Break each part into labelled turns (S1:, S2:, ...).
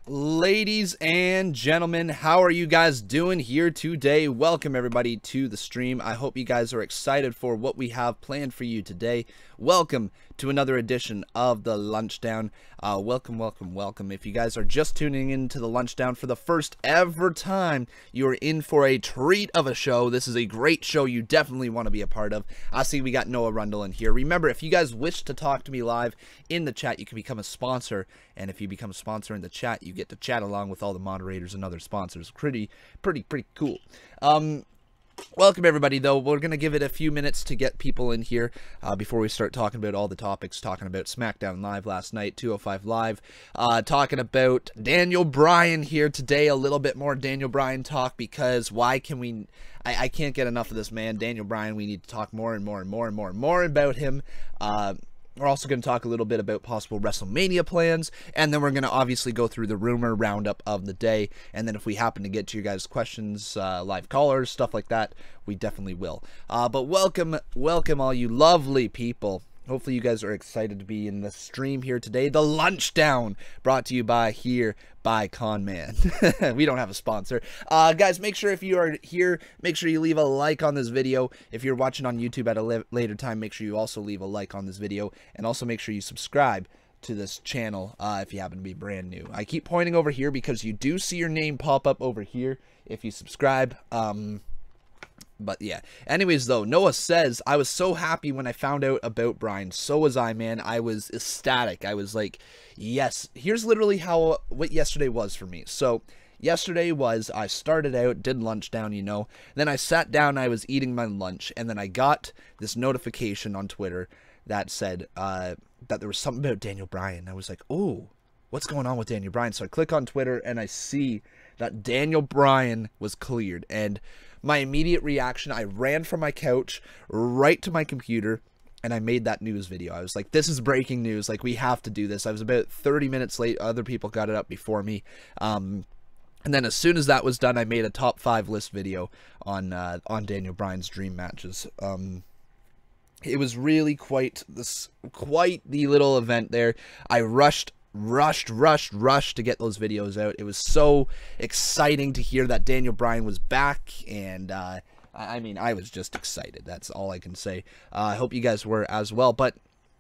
S1: Ladies and gentlemen, how are you guys doing here today? Welcome everybody to the stream. I hope you guys are excited for what we have planned for you today. Welcome to another edition of the Lunchdown. Welcome. If you guys are just tuning into the Lunchdown for the first ever time, you are in for a treat of a show. This is a great show you definitely want to be a part of. I see we got Noah Rundle in here. Remember, if you guys wish to talk to me live in the chat, you can become a sponsor. And if you become a sponsor in the chat, you get to chat along with all the moderators and other sponsors. Pretty cool. Welcome everybody, though. We're going to give it a few minutes to get people in here before we start talking about all the topics, talking about SmackDown Live last night, 205 Live, talking about Daniel Bryan here today, a little bit more Daniel Bryan talk, because why can we... I can't get enough of this man, Daniel Bryan. We need to talk more about him. We're also going to talk a little bit about possible WrestleMania plans, and then we're going to obviously go through the rumor roundup of the day, and then if we happen to get to your guys' questions, live callers, stuff like that, we definitely will. But welcome all you lovely people. Hopefully you guys are excited to be in the stream here today. The Lunchdown, brought to you by Conman. We don't have a sponsor. Guys, make sure if you are here, make sure you leave a like on this video. If you're watching on YouTube at a later time, make sure you also leave a like on this video. And also make sure you subscribe to this channel if you happen to be brand new. I keep pointing over here because you do see your name pop up over here if you subscribe. But yeah, anyways though, Noah says, I was so happy when I found out about Bryan. So was I, man. I was ecstatic. I was like, yes. Here's literally what yesterday was for me. So yesterday was, I started out, did Lunchdown, you know. Then I sat down, I was eating my lunch, and then I got this notification on Twitter that said that there was something about Daniel Bryan. I was like, oh, what's going on with Daniel Bryan? So I click on Twitter and I see that Daniel Bryan was cleared, and my immediate reaction, I ran from my couch right to my computer, and I made that news video. I was like, this is breaking news. Like, we have to do this. I was about 30 minutes late. Other people got it up before me. And then as soon as that was done, I made a top 5 list video on Daniel Bryan's dream matches. It was really quite the little event there. I rushed to get those videos out. It was so exciting to hear that Daniel Bryan was back, and I mean, I was just excited. That's all I can say. I hope you guys were as well. But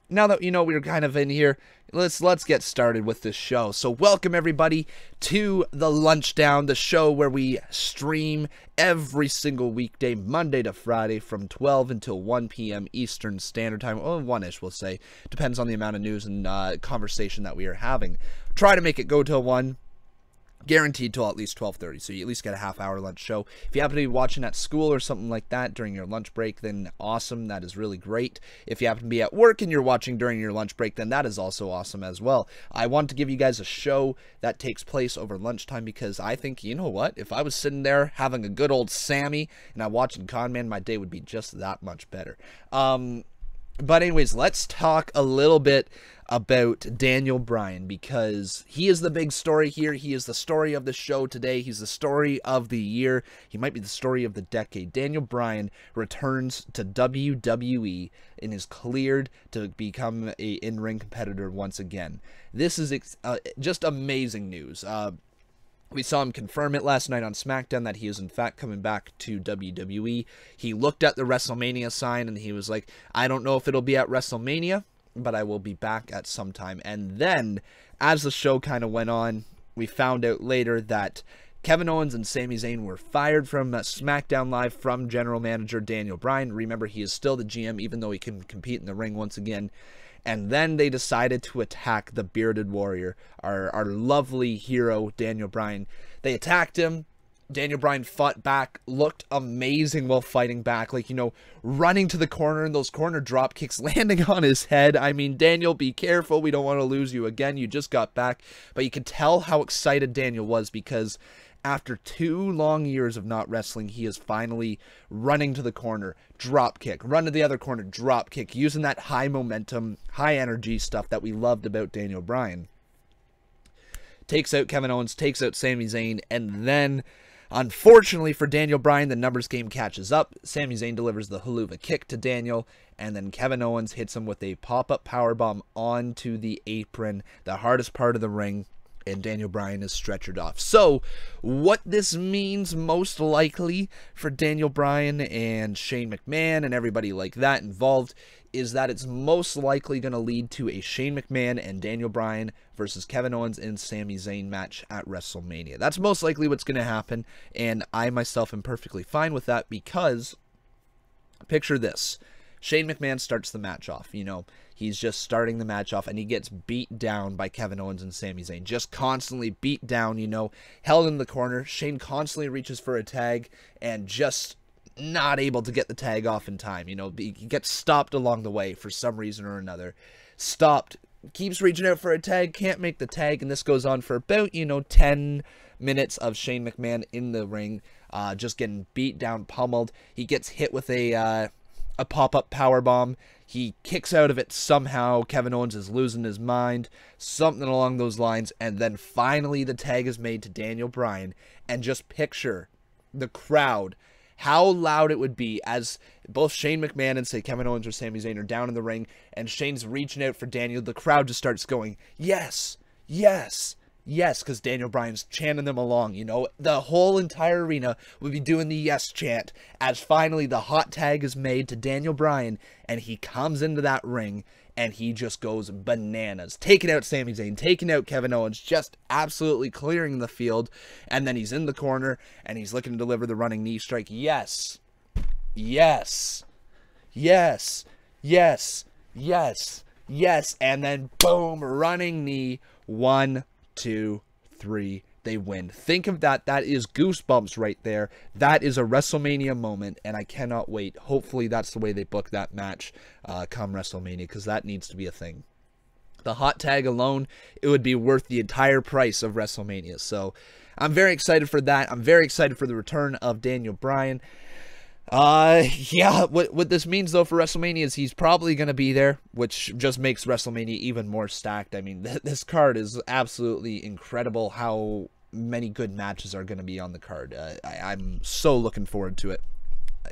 S1: now that you know we're kind of in here, let's get started with this show. So welcome everybody to the Lunchdown, the show where we stream every single weekday, Monday to Friday, from 12 until 1 p.m. Eastern Standard Time, or 1-ish, we'll say. Depends on the amount of news and conversation that we are having. Try to make it go till 1. Guaranteed till at least 12:30, so you at least get a half-hour lunch show. If you happen to be watching at school or something like that during your lunch break, then awesome. That is really great. If you happen to be at work and you're watching during your lunch break, then that is also awesome as well. I want to give you guys a show that takes place over lunchtime, because I think, you know what, if I was sitting there having a good old Sammy and I'm watching Conman, my day would be just that much better. But anyways, let's talk a little bit about Daniel Bryan, because he is the big story here. He is the story of the show today. He's the story of the year. He might be the story of the decade. Daniel Bryan returns to WWE and is cleared to become an in-ring competitor once again. This is just amazing news. We saw him confirm it last night on SmackDown that he is in fact coming back to WWE. He looked at the WrestleMania sign and he was like, I don't know if it'll be at WrestleMania, but I will be back at some time. And then, as the show kind of went on, we found out later that Kevin Owens and Sami Zayn were fired from SmackDown Live from general manager Daniel Bryan. Remember, he is still the GM, even though he can compete in the ring once again. And then they decided to attack the Bearded Warrior, our lovely hero, Daniel Bryan. They attacked him. Daniel Bryan fought back, looked amazing while fighting back. Like, you know, running to the corner and those corner drop kicks landing on his head. I mean, Daniel, be careful. We don't want to lose you again. You just got back. But you could tell how excited Daniel was, because after 2 long years of not wrestling, he is finally running to the corner, drop kick, run to the other corner, drop kick, using that high momentum, high energy stuff that we loved about Daniel Bryan. Takes out Kevin Owens, takes out Sami Zayn, and then, unfortunately for Daniel Bryan, the numbers game catches up. Sami Zayn delivers the haluva kick to Daniel, and then Kevin Owens hits him with a pop-up powerbomb onto the apron, the hardest part of the ring. and Daniel Bryan is stretchered off. So, what this means most likely for Daniel Bryan and Shane McMahon and everybody like that involved is that it's most likely going to lead to a Shane McMahon and Daniel Bryan versus Kevin Owens and Sami Zayn match at WrestleMania. That's most likely what's going to happen, and I myself am perfectly fine with that because, picture this. Shane McMahon starts the match off, you know, he's just starting the match off, and he gets beat down by Kevin Owens and Sami Zayn, just constantly beat down, you know, held in the corner. Shane constantly reaches for a tag, and just not able to get the tag off in time, you know, he gets stopped along the way for some reason or another, stopped, keeps reaching out for a tag, can't make the tag, and this goes on for about, you know, 10 minutes of Shane McMahon in the ring, just getting beat down, pummeled. He gets hit with a pop-up powerbomb. He kicks out of it somehow. Kevin Owens is losing his mind, something along those lines, and then finally the tag is made to Daniel Bryan, and just picture the crowd, how loud it would be as both Shane McMahon and, say, Kevin Owens or Sami Zayn are down in the ring, and Shane's reaching out for Daniel. The crowd just starts going, yes, yes, yes, because Daniel Bryan's chanting them along, you know. The whole entire arena would be doing the yes chant as finally the hot tag is made to Daniel Bryan, and he comes into that ring, and he just goes bananas, taking out Sami Zayn, taking out Kevin Owens, just absolutely clearing the field, and then he's in the corner, and he's looking to deliver the running knee strike. Yes, yes, yes, yes, yes, yes, and then boom, running knee, 1, 2, 3, they win. Think of that. That is goosebumps right there. That is a WrestleMania moment, and I cannot wait. Hopefully that's the way they book that match come WrestleMania, because that needs to be a thing. The hot tag alone, it would be worth the entire price of WrestleMania. So I'm very excited for that. I'm very excited for the return of Daniel Bryan. Yeah, what this means, though, for WrestleMania is he's probably going to be there, which just makes WrestleMania even more stacked. I mean, this card is absolutely incredible how many good matches are going to be on the card. I'm so looking forward to it.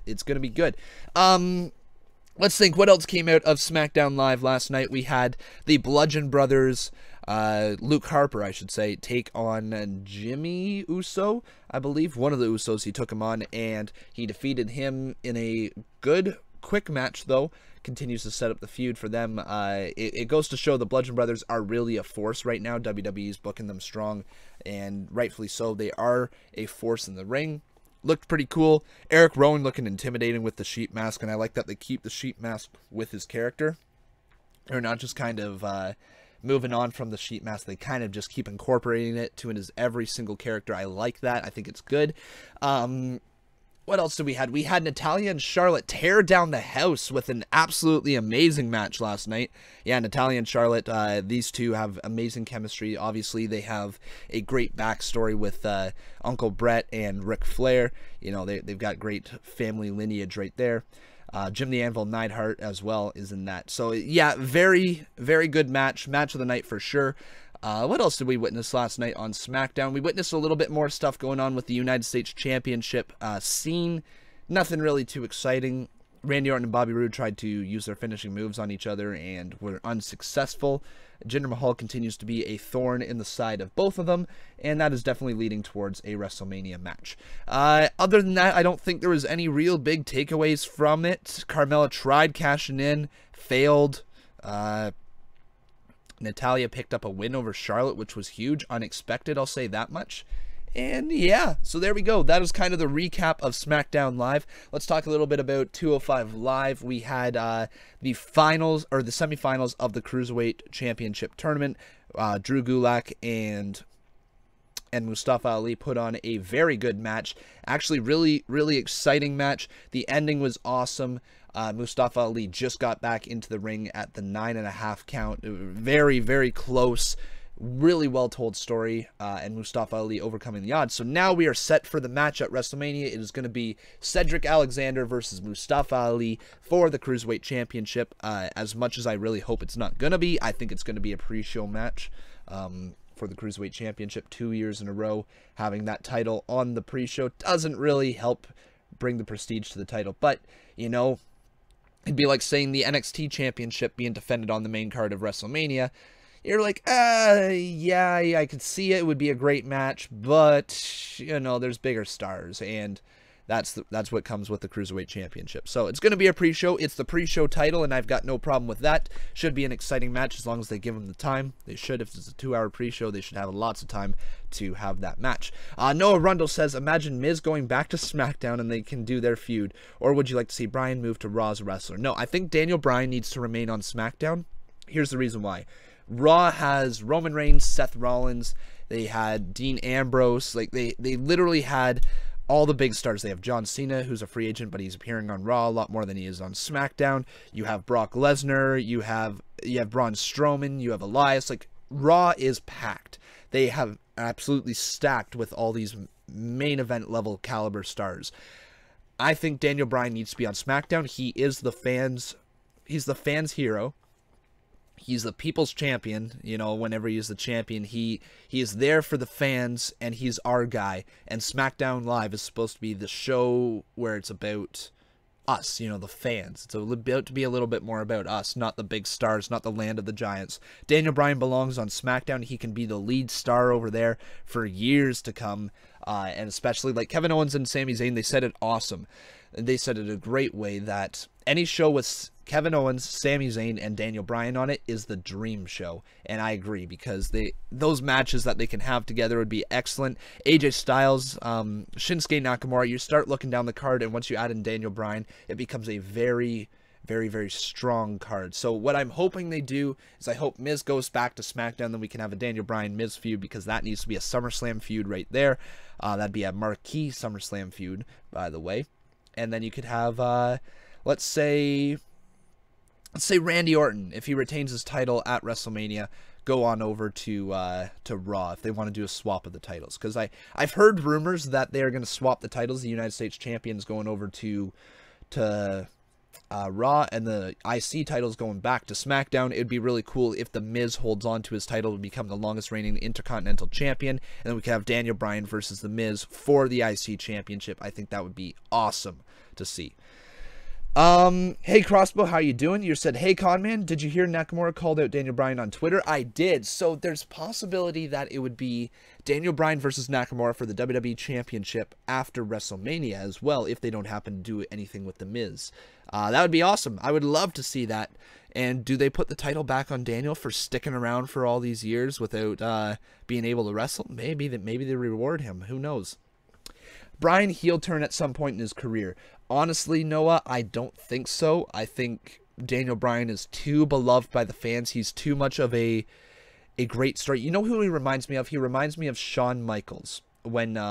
S1: It's going to be good. Let's think, what else came out of SmackDown Live last night? We had the Bludgeon Brothers, Luke Harper, I should say, take on Jimmy Uso, I believe. One of the Usos, he took him on, and he defeated him in a good, quick match, though. Continues to set up the feud for them. It goes to show the Bludgeon Brothers are really a force right now. WWE's booking them strong, and rightfully so. They are a force in the ring. Looked pretty cool. Eric Rowan looking intimidating with the sheep mask, and I like that they keep the sheep mask with his character. They're not just kind of moving on from the sheep mask. They kind of just keep incorporating it to his every single character. I like that. I think it's good. What else did we had? We had Natalya and Charlotte tear down the house with an absolutely amazing match last night. Yeah, Natalya and Charlotte, these two have amazing chemistry. Obviously, they have a great backstory with Uncle Brett and Ric Flair. You know, they've got great family lineage right there. Jim the Anvil Neidhart as well is in that. So, yeah, very, very good match. Match of the night for sure. What else did we witness last night on SmackDown? We witnessed a little bit more stuff going on with the United States Championship scene. Nothing really too exciting. Randy Orton and Bobby Roode tried to use their finishing moves on each other and were unsuccessful. Jinder Mahal continues to be a thorn in the side of both of them, and that is definitely leading towards a WrestleMania match. Other than that, I don't think there was any real big takeaways from it. Carmella tried cashing in, failed. Natalya picked up a win over Charlotte, which was huge, unexpected, I'll say that much. And yeah, so there we go. That is kind of the recap of SmackDown Live. Let's talk a little bit about 205 Live. We had the finals, or the semifinals of the Cruiserweight Championship Tournament. Drew Gulak and Mustafa Ali put on a very good match. Actually, really, really exciting match. The ending was awesome. Mustafa Ali just got back into the ring at the 9.5 count. Very, very close. Really well-told story, and Mustafa Ali overcoming the odds. So now we are set for the match at WrestleMania. It is going to be Cedric Alexander versus Mustafa Ali for the Cruiserweight Championship. As much as I really hope it's not going to be, I think it's going to be a pre-show match for the Cruiserweight Championship. 2 years in a row having that title on the pre-show doesn't really help bring the prestige to the title. But, you know, it'd be like saying the NXT Championship being defended on the main card of WrestleMania. you're like, yeah, I could see it would be a great match, but, you know, there's bigger stars, and that's what comes with the Cruiserweight Championship. So it's going to be a pre-show. It's the pre-show title, and I've got no problem with that. Should be an exciting match as long as they give them the time. They should. If it's a 2-hour pre-show, they should have lots of time to have that match. Noah Rundle says, imagine Miz going back to SmackDown and they can do their feud. Or would you like to see Bryan move to Raw as a wrestler? No, I think Daniel Bryan needs to remain on SmackDown. Here's the reason why. Raw has Roman Reigns, Seth Rollins. They had Dean Ambrose. Like, they literally had all the big stars. They have John Cena, who's a free agent, but he's appearing on Raw a lot more than he is on SmackDown. You have Brock Lesnar. You have Braun Strowman. You have Elias. Like, Raw is packed. They have absolutely stacked with all these main event level caliber stars. I think Daniel Bryan needs to be on SmackDown. He is the fans. He's the fans' hero. He's the people's champion, you know, whenever he is the champion, he is there for the fans, and he's our guy. And SmackDown Live is supposed to be the show where it's about us, you know, the fans. It's about to be a little bit more about us, not the big stars, not the land of the giants. Daniel Bryan belongs on SmackDown. He can be the lead star over there for years to come, and especially like Kevin Owens and Sami Zayn, they said it awesome. They said it a great way that any show with Kevin Owens, Sami Zayn, and Daniel Bryan on it is the dream show. And I agree, because those matches that they can have together would be excellent. AJ Styles, Shinsuke Nakamura, you start looking down the card, and once you add in Daniel Bryan, it becomes a very, very, very strong card. So what I'm hoping they do is I hope Miz goes back to SmackDown, then we can have a Daniel Bryan-Miz feud, because that needs to be a SummerSlam feud right there. That'd be a marquee SummerSlam feud, by the way. And then you could have, let's say Randy Orton, if he retains his title at WrestleMania, go on over to Raw if they want to do a swap of the titles. Because I've heard rumors that they're going to swap the titles. The United States Champion is going over to Raw, and the IC title is going back to SmackDown. It'd be really cool if The Miz holds on to his title to become the longest reigning Intercontinental Champion, and then we could have Daniel Bryan versus The Miz for the IC Championship. I think that would be awesome to see. Hey Crossbow, how you doing? You said, hey Conman, did you hear Nakamura called out Daniel Bryan on Twitter? I did. So there's possibility that it would be Daniel Bryan versus Nakamura for the WWE Championship after WrestleMania as well, if they don't happen to do anything with The Miz. That would be awesome. I would love to see that. And do they put the title back on Daniel for sticking around for all these years without being able to wrestle? Maybe they reward him. Who knows? Bryan heel turn at some point in his career. Honestly, Noah, I don't think so. I think Daniel Bryan is too beloved by the fans. He's too much of a great story. You know who he reminds me of? He reminds me of Shawn Michaels when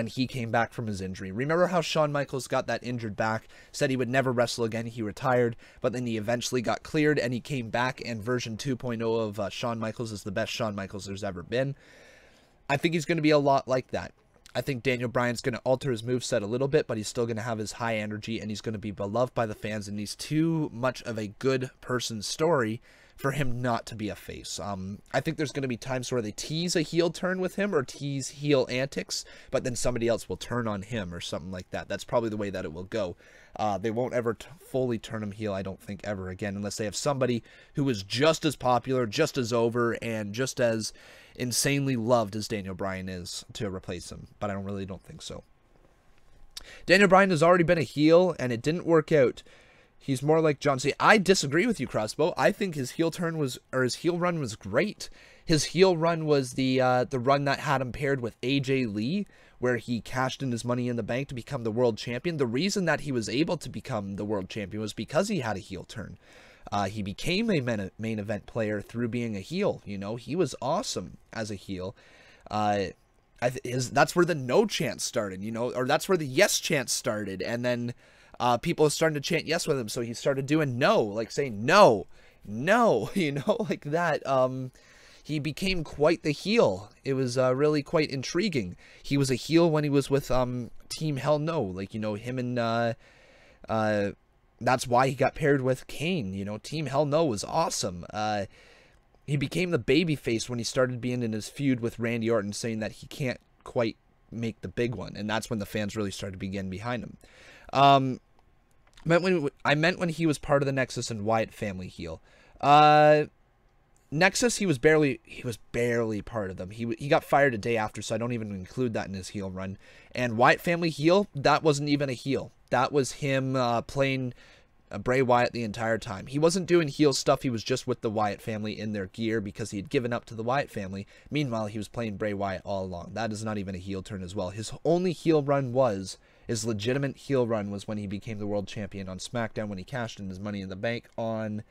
S1: he came back from his injury. Remember how Shawn Michaels got that injured back, said he would never wrestle again, he retired, but then he eventually got cleared and he came back, and version 2.0 of Shawn Michaels is the best Shawn Michaels there's ever been. I think he's going to be a lot like that. I think Daniel Bryan's going to alter his moveset a little bit, but he's still going to have his high energy, and he's going to be beloved by the fans, and he's too much of a good person story for him not to be a face. I think there's going to be times where they tease a heel turn with him or tease heel antics, but then somebody else will turn on him or something like that. That's probably the way that it will go. They won't ever fully turn him heel, I don't think, ever again, unless they have somebody who is just as popular, just as over, and just as insanely loved as Daniel Bryan is to replace him, but I really don't think so. Daniel Bryan has already been a heel, and it didn't work out. He's more like John Cena. I disagree with you, Crossbow. I think his heel turn was, or his heel run was great. His heel run was the run that had him paired with AJ Lee, where he cashed in his money in the bank to become the world champion. The reason that he was able to become the world champion was because he had a heel turn. He became a main event player through being a heel. You know, he was awesome as a heel. That's where the no chant started, you know, or that's where the yes chant started. And then people started to chant yes with him. So he started doing no, like saying no, you know, like that. He became quite the heel. It was really quite intriguing. He was a heel when he was with Team Hell No. Like, you know, him and that's why he got paired with Kane. You know, Team Hell No was awesome. He became the babyface when he started being in his feud with Randy Orton, saying that he can't quite make the big one. And that's when the fans really started to begin behind him. I meant when he was part of the Nexus and Wyatt family heel. Nexus, he was barely part of them. He got fired a day after, so I don't even include that in his heel run. And Wyatt family heel, that wasn't even a heel. That was him playing Bray Wyatt the entire time. He wasn't doing heel stuff. He was just with the Wyatt family in their gear because he had given up to the Wyatt family. Meanwhile, he was playing Bray Wyatt all along. That is not even a heel turn as well. His only heel run his legitimate heel run was when he became the world champion on SmackDown, when he cashed in his Money in the Bank on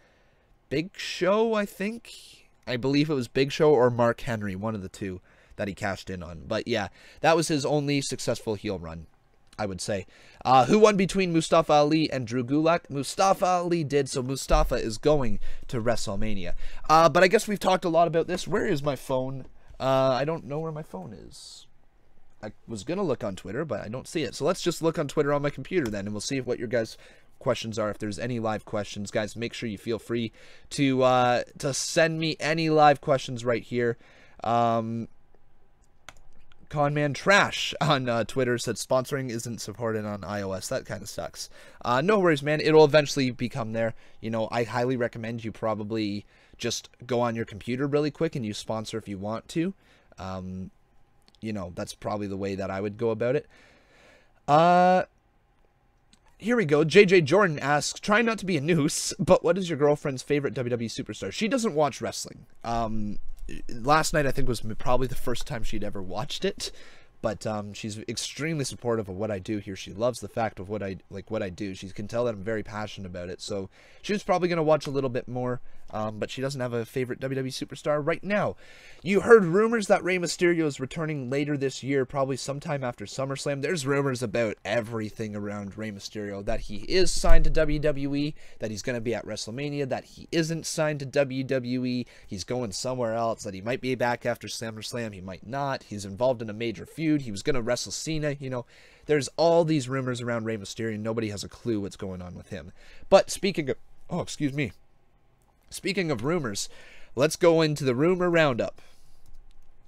S1: Big Show, I think. I believe it was Big Show or Mark Henry, one of the two that he cashed in on. But yeah, that was his only successful heel run, I would say. Who won between Mustafa Ali and Drew Gulak? Mustafa Ali did, so Mustafa is going to WrestleMania. But I guess we've talked a lot about this. Where is my phone? I don't know where my phone is. I was going to look on Twitter, but I don't see it. So let's just look on Twitter on my computer then, and we'll see what your guys' questions are. If there's any live questions, guys, make sure you feel free to send me any live questions right here. Conman Trash on Twitter said sponsoring isn't supported on iOS. That kind of sucks. No worries, man. It'll eventually become there. You know, I highly recommend you probably just go on your computer really quick and you sponsor if you want to. You know, that's probably the way that I would go about it. Here we go. JJ Jordan asks, try not to be a noose, but what is your girlfriend's favorite WWE superstar? She doesn't watch wrestling. Last night, I think, was probably the first time she'd ever watched it. But she's extremely supportive of what I do here. She loves the fact of what I do. She can tell that I'm very passionate about it. So she was probably going to watch a little bit more. But she doesn't have a favorite WWE superstar right now. You heard rumors that Rey Mysterio is returning later this year, probably sometime after SummerSlam. There's rumors about everything around Rey Mysterio, that he is signed to WWE, that he's going to be at WrestleMania, that he isn't signed to WWE, he's going somewhere else, that he might be back after SummerSlam, he might not, he's involved in a major feud, he was going to wrestle Cena, you know. There's all these rumors around Rey Mysterio, and nobody has a clue what's going on with him. But speaking of... Oh, excuse me. Speaking of rumors, let's go into the rumor roundup.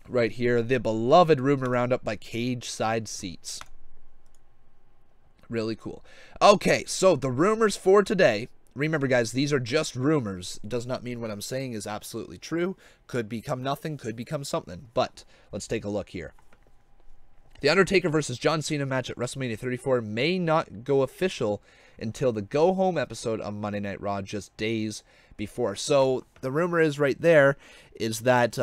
S1: Right here, the beloved rumor roundup by Cage Side Seats. Really cool. Okay, so the rumors for today. Remember, guys, these are just rumors. It does not mean what I'm saying is absolutely true. Could become nothing, could become something. But let's take a look here. The Undertaker versus John Cena match at WrestleMania 34 may not go official until the Go Home episode of Monday Night Raw, just days before. So the rumor is right there is that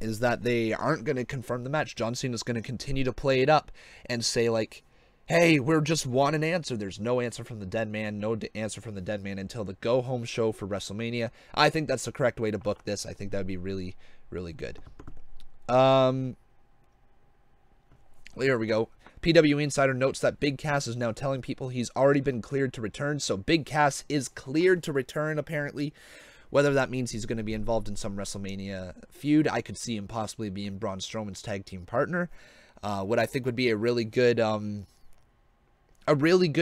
S1: they aren't going to confirm the match. John Cena's going to continue to play it up and say, like, hey, we're just want an answer. There's no answer from the dead man, no answer from the dead man until the Go Home show for WrestleMania. I think that's the correct way to book this. I think that would be really, really good. Here we go. PW Insider notes that Big Cass is now telling people he's already been cleared to return. So Big Cass is cleared to return, apparently. Whether that means he's going to be involved in some WrestleMania feud, I could see him possibly being Braun Strowman's tag team partner. What I think would be a really good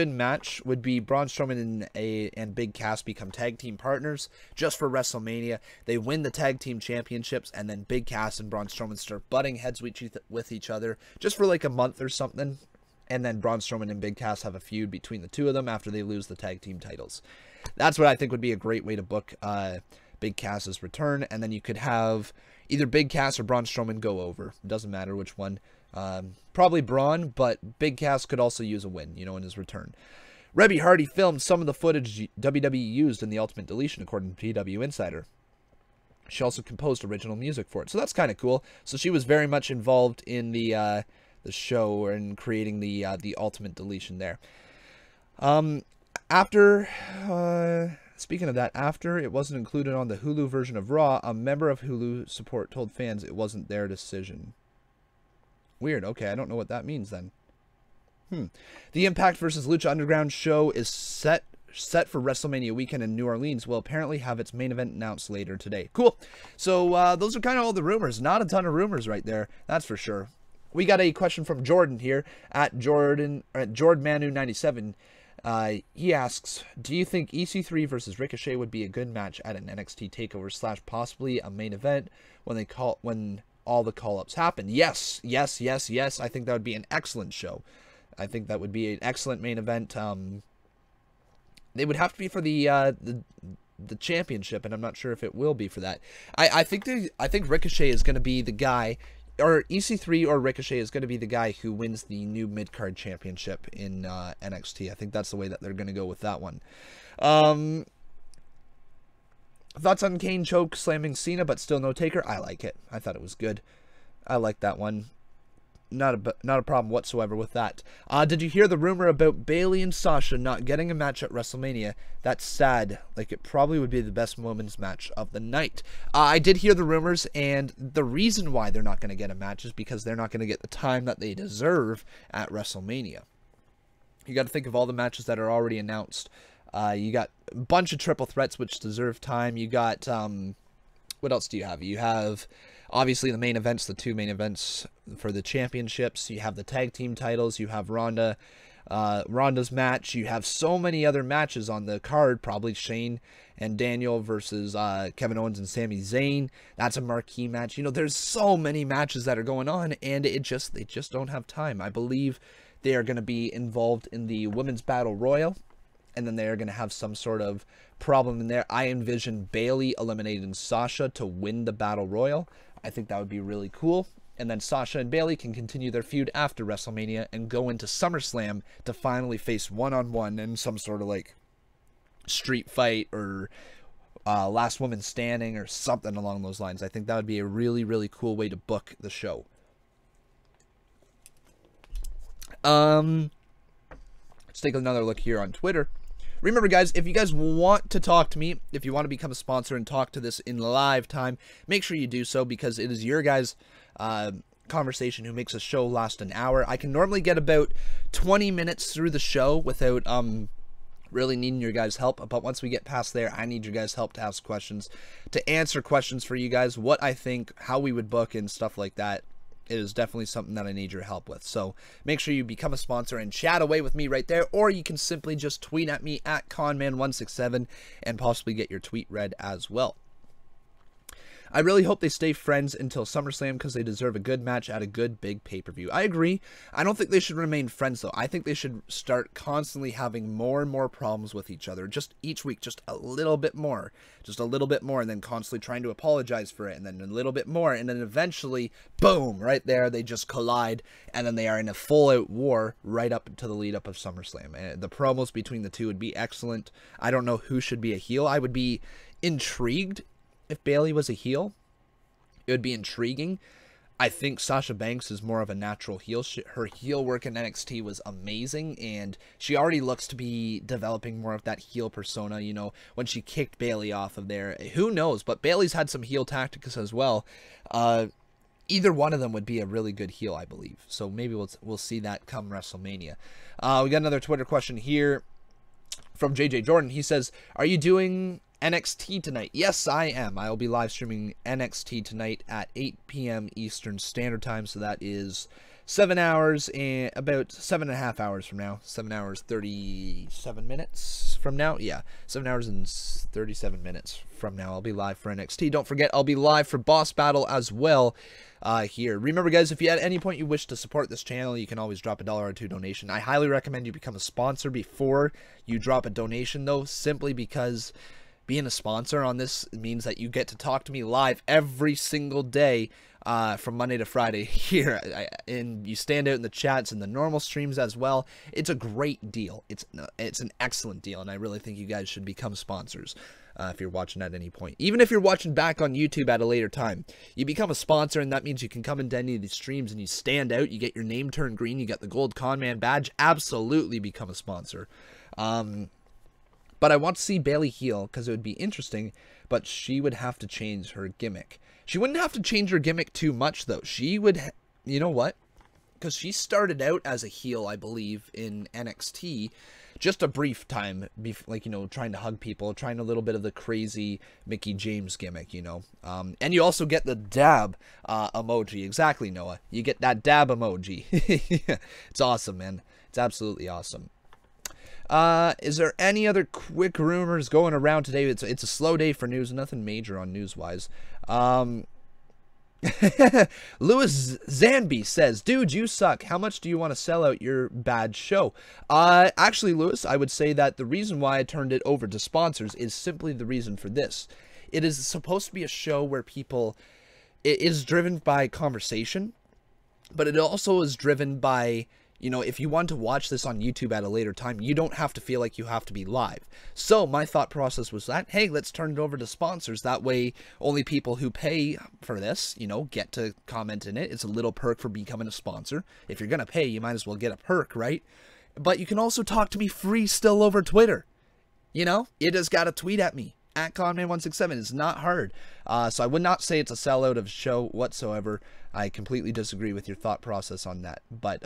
S1: match would be Braun Strowman and Big Cass become tag team partners just for WrestleMania. They win the tag team championships, and then Big Cass and Braun Strowman start butting heads with each other just for like a month or something. And then Braun Strowman and Big Cass have a feud between the two of them after they lose the tag team titles. That's what I think would be a great way to book Big Cass's return. And then you could have either Big Cass or Braun Strowman go over. It doesn't matter which one. Probably Braun, but Big Cass could also use a win, you know, in his return. Rebby Hardy filmed some of the footage WWE used in the Ultimate Deletion, according to PW Insider. She also composed original music for it, so that's kind of cool. So she was very much involved in the show and creating the Ultimate Deletion there. Speaking of that, after it wasn't included on the Hulu version of Raw, a member of Hulu support told fans it wasn't their decision. Weird. Okay, I don't know what that means then. The Impact versus Lucha Underground show is set for WrestleMania weekend in New Orleans. Will apparently have its main event announced later today. Cool. So those are kind of all the rumors. Not a ton of rumors right there. That's for sure. We got a question from Jordan here at Jordmanu97. He asks, do you think EC3 versus Ricochet would be a good match at an NXT takeover / possibly a main event when all the call-ups happen? Yes. I think that would be an excellent show. I think that would be an excellent main event. They would have to be for the the championship, and I'm not sure if it will be for that. I think Ricochet is going to be the guy, or EC3 or Ricochet is going to be the guy who wins the new mid-card championship in NXT. I think that's the way that they're going to go with that one. Thoughts on Kane choke slamming Cena, but still no Taker? I like it. I thought it was good. I like that one. Not a problem whatsoever with that. Did you hear the rumor about Bayley and Sasha not getting a match at WrestleMania? That's sad. Like, it probably would be the best women's match of the night. I did hear the rumors, and the reason why they're not going to get a match is because they're not going to get the time that they deserve at WrestleMania. You got to think of all the matches that are already announced. You got a bunch of triple threats which deserve time. You got, what else do you have? You have, obviously, the main events, the two main events for the championships. You have the tag team titles. You have Ronda's match. You have so many other matches on the card. Probably Shane and Daniel versus Kevin Owens and Sami Zayn. That's a marquee match. You know, there's so many matches that are going on, and they just don't have time. I believe they are going to be involved in the Women's Battle Royal, and then they're going to have some sort of problem in there. I envision Bayley eliminating Sasha to win the Battle Royal. I think that would be really cool. And then Sasha and Bayley can continue their feud after WrestleMania and go into SummerSlam to finally face one-on-one in some sort of like street fight or last woman standing or something along those lines. I think that would be a really, really cool way to book the show. Let's take another look here on Twitter. Remember, guys, if you guys want to talk to me, if you want to become a sponsor and talk to this in live time, make sure you do so, because it is your guys' conversation who makes a show last an hour. I can normally get about 20 minutes through the show without really needing your guys' help, but once we get past there, I need your guys' help to ask questions, to answer questions for you guys, what I think, how we would book and stuff like that. It is definitely something that I need your help with. So make sure you become a sponsor and chat away with me right there, or you can simply just tweet at me at Conman167 and possibly get your tweet read as well. I really hope they stay friends until SummerSlam, because they deserve a good match at a good big pay-per-view. I agree. I don't think they should remain friends, though. I think they should start constantly having more and more problems with each other. Just each week, just a little bit more. Just a little bit more, and then constantly trying to apologize for it, and then a little bit more, and then eventually, boom, right there, they just collide, and then they are in a full-out war right up to the lead-up of SummerSlam. And the promos between the two would be excellent. I don't know who should be a heel. I would be intrigued if Bayley was a heel. It would be intriguing. I think Sasha Banks is more of a natural heel. Her heel work in NXT was amazing, and she already looks to be developing more of that heel persona, you know, when she kicked Bayley off of there. Who knows, but Bayley's had some heel tactics as well. Either one of them would be a really good heel, I believe. So maybe we'll see that come WrestleMania. We got another Twitter question here from JJ Jordan. He says, are you doing NXT tonight? Yes, I am. I will be live streaming NXT tonight at 8 p.m. Eastern Standard Time. So that is 7 hours and about 7.5 hours from now. 7 hours 37 minutes from now. Yeah, 7 hours and 37 minutes from now. I'll be live for NXT. Don't forget, I'll be live for Boss Battle as well here. Remember, guys, if you at any point you wish to support this channel, you can always drop $1 or $2 donation. I highly recommend you become a sponsor before you drop a donation, though, simply because being a sponsor on this means that you get to talk to me live every single day from Monday to Friday here. And you stand out in the chats and the normal streams as well. It's a great deal. It's an excellent deal, and I really think you guys should become sponsors if you're watching at any point. Even if you're watching back on YouTube at a later time, you become a sponsor, and that means you can come into any of these streams and you stand out. You get your name turned green. You get the gold Conman badge. Absolutely become a sponsor. But I want to see Bayley heel, because it would be interesting, but she would have to change her gimmick. She wouldn't have to change her gimmick too much, though. She would, you know what? Because she started out as a heel, I believe, in NXT, just a brief time, like, you know, trying to hug people, trying a little bit of the crazy Mickie James gimmick, you know. And you also get the dab emoji. Exactly, Noah. You get that dab emoji. It's awesome, man. It's absolutely awesome. Is there any other quick rumors going around today? It's a slow day for news, nothing major on news-wise. Louis Zanby says, dude, you suck. How much do you want to sell out your bad show? Actually, Louis, I would say that the reason why I turned it over to sponsors is simply the reason for this. It is supposed to be a show where it is driven by conversation, but it also is driven by, you know, if you want to watch this on YouTube at a later time, you don't have to feel like you have to be live. So my thought process was that, hey, let's turn it over to sponsors. That way, only people who pay for this, you know, get to comment in it. It's a little perk for becoming a sponsor. If you're going to pay, you might as well get a perk, right? But you can also talk to me free still over Twitter. You know, you just got to tweet at me. At Conman167. It's not hard. So I would not say it's a sellout of a show whatsoever. I completely disagree with your thought process on that. But,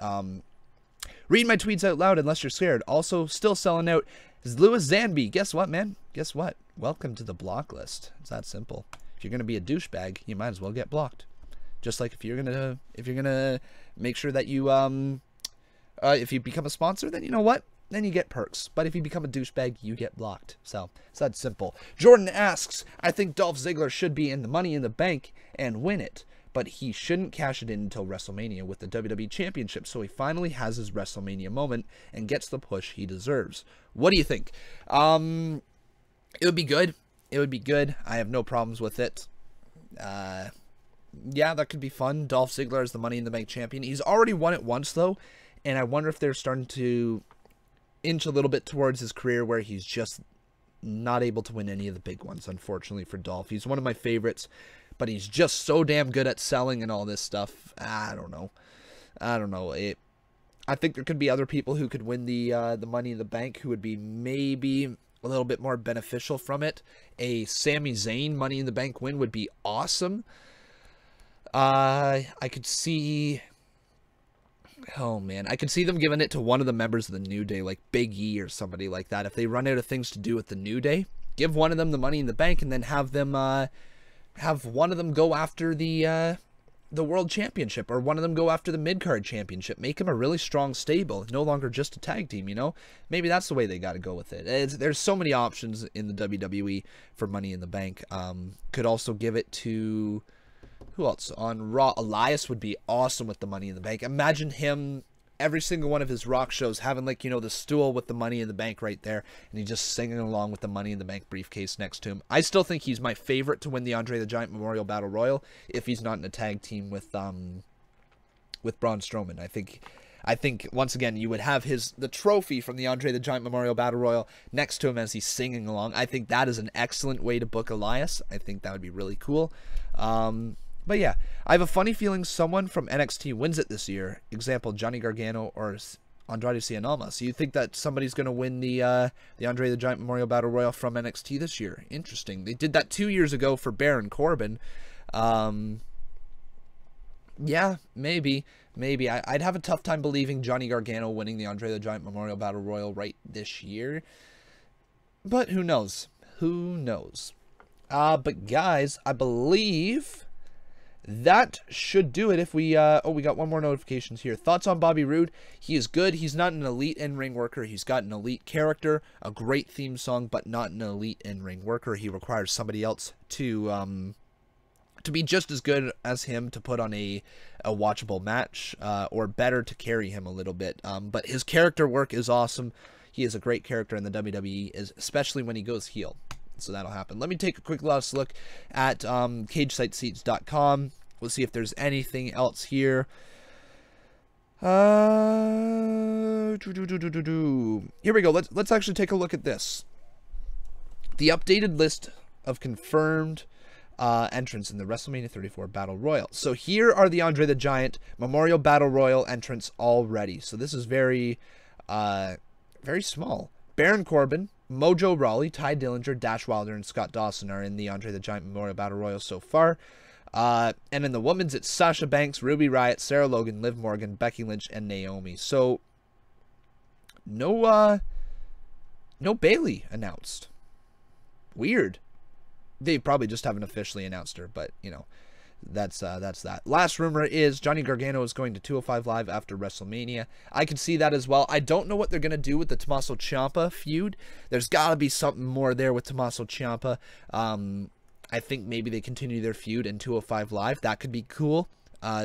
S1: read my tweets out loud unless you're scared. Also, still selling out is Louis Zanby. Guess what, man? Guess what? Welcome to the block list. It's that simple. If you're gonna be a douchebag, you might as well get blocked. Just like if you're gonna make sure that you if you become a sponsor, then you know what? Then you get perks. But if you become a douchebag, you get blocked. So it's that simple. Jordan asks, I think Dolph Ziggler should be in the Money in the Bank and win it, but he shouldn't cash it in until WrestleMania with the WWE Championship, so he finally has his WrestleMania moment and gets the push he deserves. What do you think? It would be good. It would be good. I have no problems with it. Yeah, that could be fun. Dolph Ziggler is the Money in the Bank champion. He's already won it once, though, and I wonder if they're starting to inch a little bit towards his career where he's just not able to win any of the big ones, unfortunately, for Dolph. He's one of my favorites, but he's just so damn good at selling and all this stuff. I don't know. I think there could be other people who could win the Money in the Bank who would be maybe a little bit more beneficial from it. A Sami Zayn Money in the Bank win would be awesome. I could see... Oh, man. I could see them giving it to one of the members of the New Day, like Big E or somebody like that. If they run out of things to do with the New Day, give one of them the Money in the Bank and then have them, have one of them go after the World Championship, or one of them go after the Mid-Card Championship. Make them a really strong stable, no longer just a tag team, you know? Maybe that's the way they got to go with it. There's so many options in the WWE for Money in the Bank. Could also give it to... Who else? On Raw, Elias would be awesome with the Money in the Bank. Imagine him, every single one of his Rock shows, having, like, you know, the stool with the Money in the Bank right there, and he's just singing along with the Money in the Bank briefcase next to him. I still think he's my favorite to win the Andre the Giant Memorial Battle Royal if he's not in a tag team with Braun Strowman. I think once again you would have the trophy from the Andre the Giant Memorial Battle Royal next to him as he's singing along. I think that is an excellent way to book Elias. I think that would be really cool. But yeah, I have a funny feeling someone from NXT wins it this year. Example, Johnny Gargano or Andrade Cien Almas. So you think that somebody's going to win the Andre the Giant Memorial Battle Royal from NXT this year? Interesting. They did that 2 years ago for Baron Corbin. Yeah, maybe. I'd have a tough time believing Johnny Gargano winning the Andre the Giant Memorial Battle Royal right this year. But who knows? Who knows? But guys, I believe... that should do it. If we, we got one more notification here. Thoughts on Bobby Roode? He is good. He's not an elite in-ring worker. He's got an elite character, a great theme song, but not an elite in-ring worker. He requires somebody else to be just as good as him to put on a watchable match, or better to carry him a little bit. But his character work is awesome. He is a great character in the WWE, especially when he goes heel. So that'll happen. Let me take a quick last look at cagesightseats.com. We'll see if there's anything else here. Here we go. Let's actually take a look at this. The updated list of confirmed entrants in the WrestleMania 34 Battle Royal. So here are the Andre the Giant Memorial Battle Royal entrants already. So this is very small. Baron Corbin, Mojo Rawley, Ty Dillinger, Dash Wilder, and Scott Dawson are in the Andre the Giant Memorial Battle Royal so far. And in the women's, it's Sasha Banks, Ruby Riott, Sarah Logan, Liv Morgan, Becky Lynch, and Naomi. So, no Bayley announced. Weird. They probably just haven't officially announced her, but, you know, that's that. Last rumor is Johnny Gargano is going to 205 Live after WrestleMania. I can see that as well. I don't know what they're going to do with the Tommaso Ciampa feud. There's got to be something more there with Tommaso Ciampa. I think maybe they continue their feud in 205 Live. That could be cool.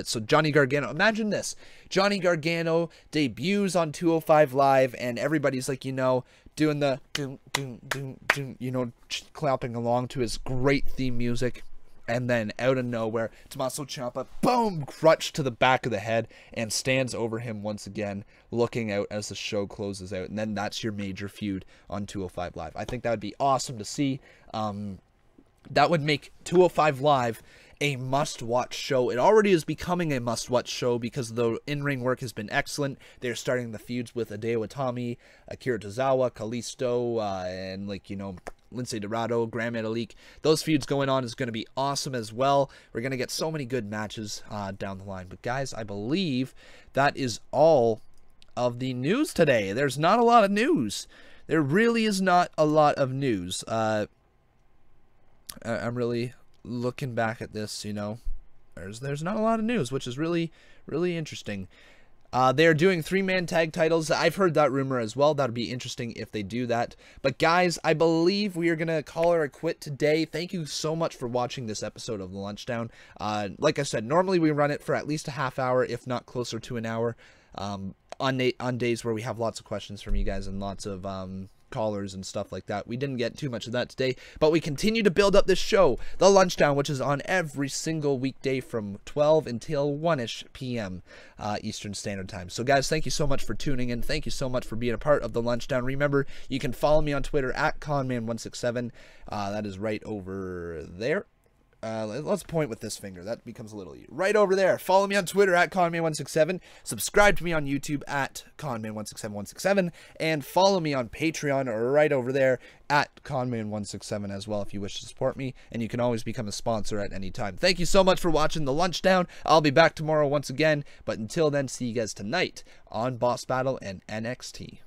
S1: So Johnny Gargano, imagine this. Johnny Gargano debuts on 205 Live, and everybody's like, you know, doing the doom, doom, doom, doom, you know, clapping along to his great theme music. And then out of nowhere, Tommaso Ciampa, boom, crutch to the back of the head and stands over him once again, looking out as the show closes out. And then that's your major feud on 205 Live. I think that would be awesome to see. That would make 205 Live a must-watch show. It already is becoming a must-watch show because the in-ring work has been excellent. They're starting the feuds with Hideo Itami, Akira Tozawa, Kalisto, and, like, you know, Lince Dorado, Grand Metalik. Those feuds going on is going to be awesome as well. We're going to get so many good matches down the line. But guys, I believe that is all of the news today. There's not a lot of news. There really is not a lot of news. I'm really looking back at this, you know. There's not a lot of news, which is really interesting. They're doing 3-man tag titles. I've heard that rumor as well. That'd be interesting if they do that. But guys, I believe we are going to call her a quit today. Thank you so much for watching this episode of The Lunchdown. Like I said, normally we run it for at least a half hour, if not closer to an hour, on days where we have lots of questions from you guys and lots of callers and stuff like that. We didn't get too much of that today, but we continue to build up this show, The Lunchdown, which is on every single weekday from 12 until 1-ish p.m. Eastern Standard Time. So guys, thank you so much for tuning in. Thank you so much for being a part of The Lunchdown. Remember, you can follow me on Twitter at Conman167. That is right over there. Let's point with this finger. That becomes a little easier. Right over there. Follow me on Twitter at Conman167. Subscribe to me on YouTube at Conman167167. And follow me on Patreon right over there at Conman167 as well if you wish to support me. And you can always become a sponsor at any time. Thank you so much for watching The Lunchdown. I'll be back tomorrow once again. But until then, see you guys tonight on Boss Battle and NXT.